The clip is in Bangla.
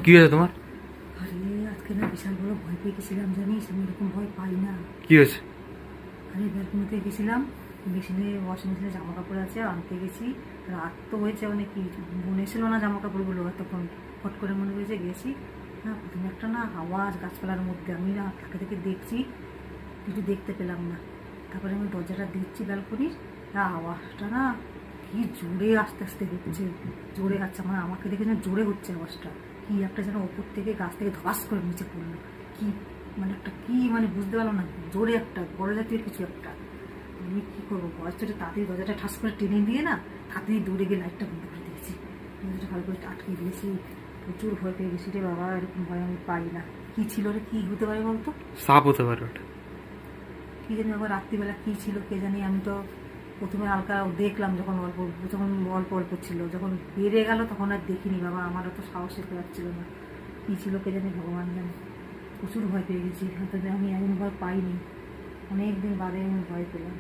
কি হয়েছে তোমার? আরে আজকে না বিশাল বড় ভয় পেয়ে গেছিলাম, জানিস আমি এরকম ভয় পাই না। কি হয়েছে? আরে ব্যালকনিতে গেছিলাম, মেশিনে ওয়াশিং মেশিনে জামা কাপড় আছে আনতে গেছি। রাত তো হয়েছে অনেকই, মনে ছিল না জামা কাপড়গুলো, তখন ফট করে মনে হয়েছে গেছি। না প্রথমে একটা না আওয়াজ গাছপালার মধ্যে, আমি না তাকে থেকে দেখছি, কিছু দেখতে পেলাম না। তারপরে আমি দরজাটা দিচ্ছি ব্যালকনির, আওয়াজটা না কি জোরে আস্তে আস্তে হচ্ছে, জোরে আসছে, মানে আমাকে দেখে যেন জোরে হচ্ছে আওয়াজটা। কি একটা যেন ওপর থেকে গাছ থেকে ধপাস করে নিচে পড়লো, কি মানে একটা কি মানে বুঝতে পারলাম না, জোরে একটা বড় জাতীয় কিছু একটা। আমি কী করবো, বয়স চলে তাড়াতাড়ি দরজাটা ঠাস করে টেনে দিয়ে না তাড়াতাড়ি দৌড়ে গিয়ে লাইটটা বন্ধ করে দিয়েছি, দরজাটা ভালো করে আটকে দিয়েছি। প্রচুর ভয় পেয়ে গেছি রে বাবা, এরকম ভয় আমি পাই না। কী ছিল রে, কী হতে পারে বলতো? সাপ হতে পারে ওটা। কী জানি আবার রাত্রিবেলা কী ছিল কে জানি। আমি তো প্রথমে হালকা দেখলাম, যখন অল্প অল্প ছিল, যখন বেড়ে গেল তখন আর দেখিনি বাবা, আমার অত সাহস হতে পারছিল না। কী ছিল কে জানি, ভগবান জানে। প্রচুর ভয় পেয়ে গেছি, হয়তো আমি এমন ভয় পাইনি, অনেক দিন বাদে আমি ভয় পেলাম।